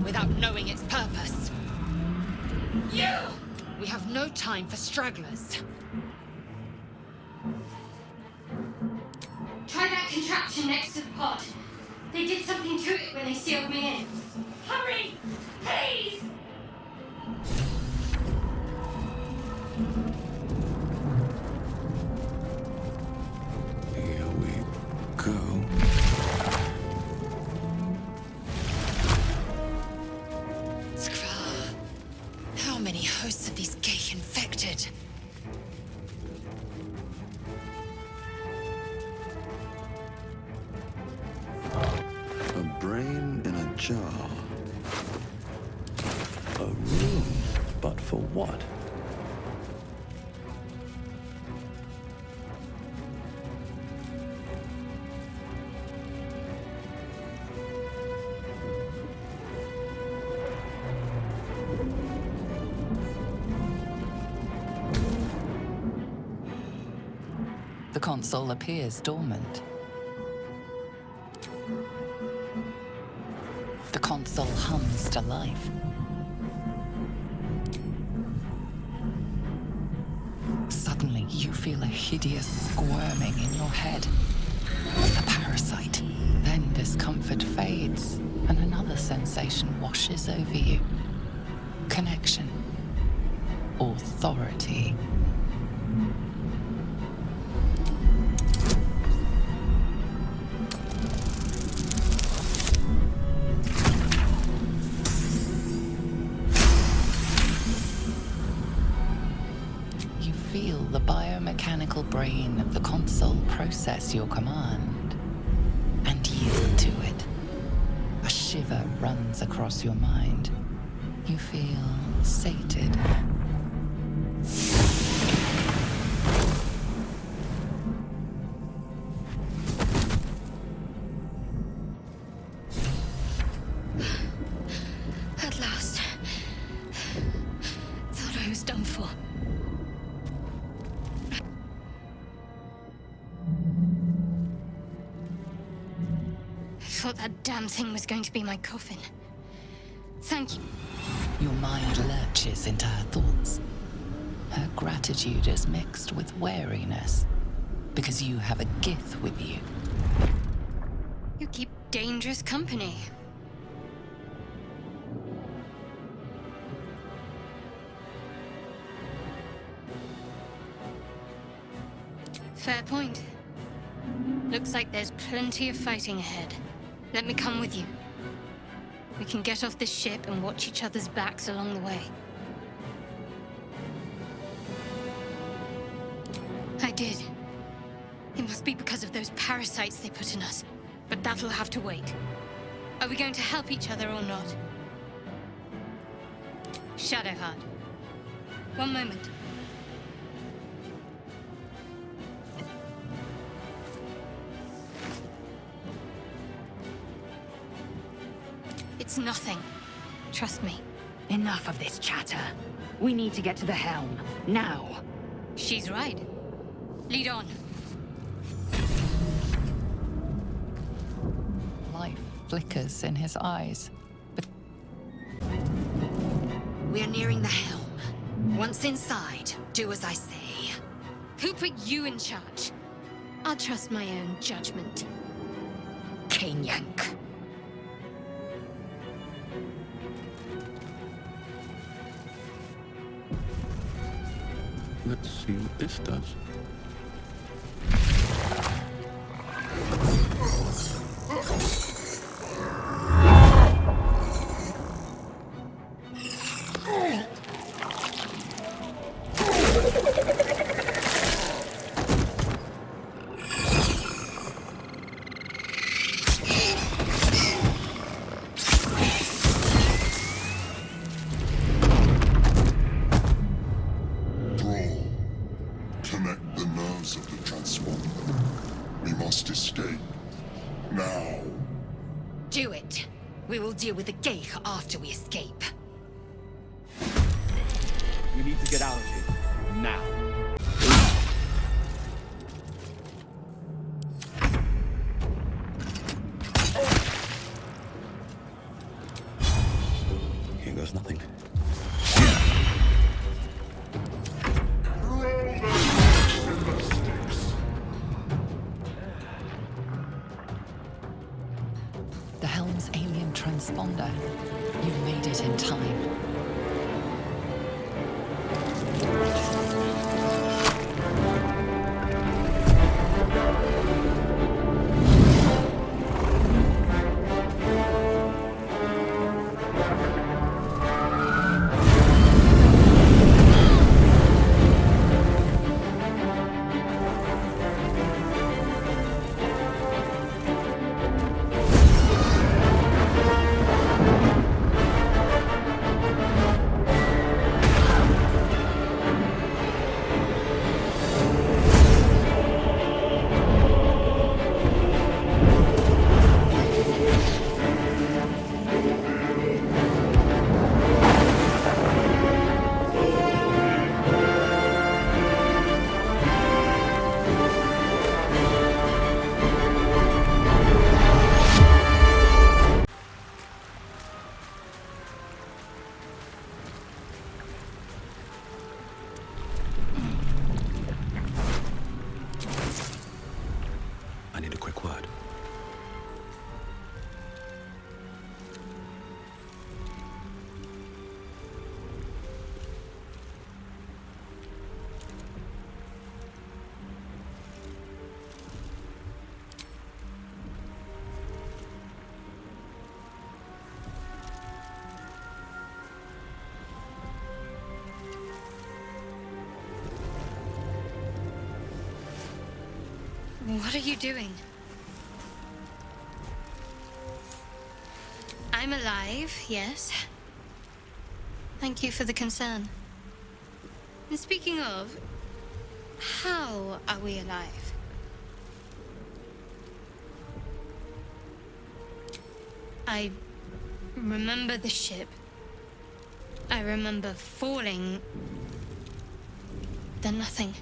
without knowing its purpose. You! We have no time for stragglers. Try that contraption next to the pod. They did something to it when they sealed me in. Hurry! Please! Here we go. Skra. How many hosts of these gay infected? A brain in a jar. A room, but for what? The console appears dormant. The console hums to life. Suddenly, you feel a hideous squirming in your head. A parasite. Then discomfort fades, and another sensation washes over you. Connection. Authority. Feel the biomechanical brain of the console process your command and yield to it. A shiver runs across your mind. You feel sated. At last. Thought I was done for. I thought that damn thing was going to be my coffin. Thank you. Your mind lurches into her thoughts. Her gratitude is mixed with wariness, because you have a Gith with you. You keep dangerous company. Fair point. Looks like there's plenty of fighting ahead. Let me come with you. We can get off this ship and watch each other's backs along the way. I did. It must be because of those parasites they put in us. But that'll have to wait. Are we going to help each other or not? Shadowheart. One moment. It's nothing. Trust me. Enough of this chatter. We need to get to the helm. Now. She's right. Lead on. Life flickers in his eyes, but We're nearing the helm. Once inside, do as I say. Who put you in charge? I'll trust my own judgment. Yank. Let's see what this does. Connect the nerves of the transponder. We must escape. Now. Do it. We will deal with the Geich after we escape. We need to get out of here. Now. goes nothing. The helm's alien transponder. You've made it in time. I need a quick word. What are you doing? I'm alive, yes. Thank you for the concern. And speaking of, how are we alive? I remember the ship. I remember falling. Then nothing.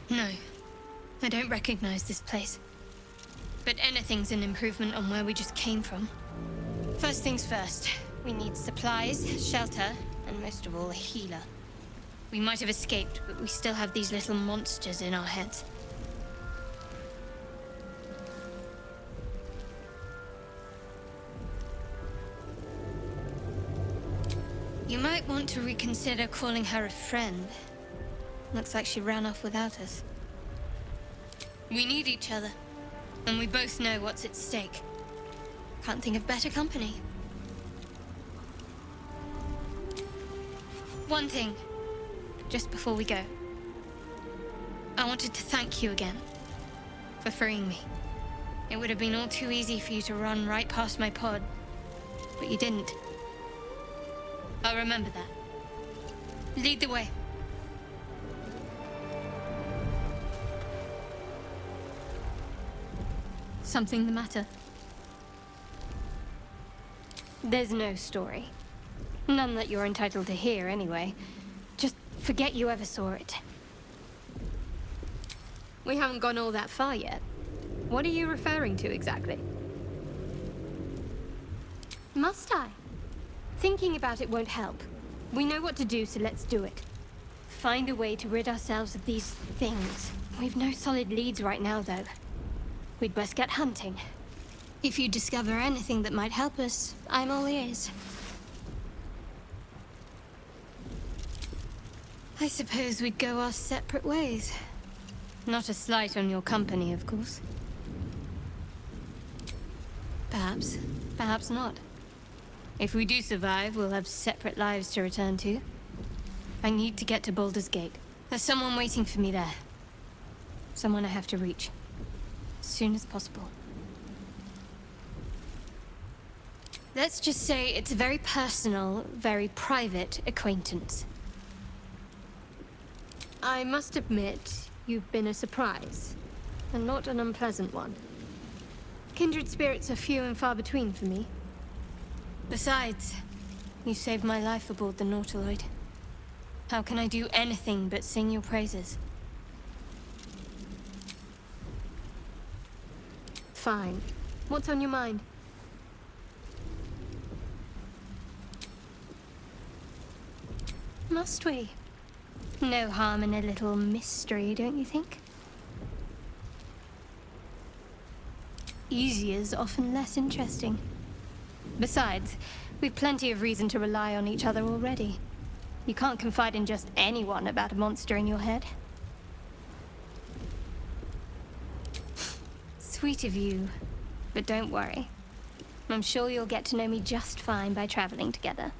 No, I don't recognize this place. But anything's an improvement on where we just came from. First things first, we need supplies, shelter, and most of all, a healer. We might have escaped, but we still have these little monsters in our heads. You might want to reconsider calling her a friend. Looks like she ran off without us. We need each other, and we both know what's at stake. Can't think of better company. One thing, just before we go. I wanted to thank you again for freeing me. It would have been all too easy for you to run right past my pod, but you didn't. I'll remember that. Lead the way. Something the matter? There's no story. None that you're entitled to hear, anyway. Just forget you ever saw it. We haven't gone all that far yet. What are you referring to exactly? Must I? Thinking about it won't help. We know what to do, so let's do it. Find a way to rid ourselves of these things. We've no solid leads right now, though. We'd best get hunting. If you discover anything that might help us, I'm all ears. I suppose we'd go our separate ways. Not a slight on your company, of course. Perhaps. Perhaps not. If we do survive, we'll have separate lives to return to. I need to get to Baldur's Gate. There's someone waiting for me there. Someone I have to reach. As soon as possible. Let's just say it's a very personal, very private acquaintance. I must admit, you've been a surprise, and not an unpleasant one. Kindred spirits are few and far between for me. Besides, you saved my life aboard the Nautiloid. How can I do anything but sing your praises? Fine. What's on your mind? Must we? No harm in a little mystery, don't you think? Easier's often less interesting. Besides, we've plenty of reason to rely on each other already. You can't confide in just anyone about a monster in your head. Sweet of you, but don't worry. I'm sure you'll get to know me just fine by traveling together.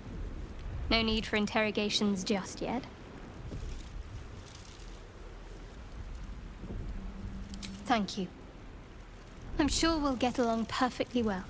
No need for interrogations just yet. Thank you. I'm sure we'll get along perfectly well.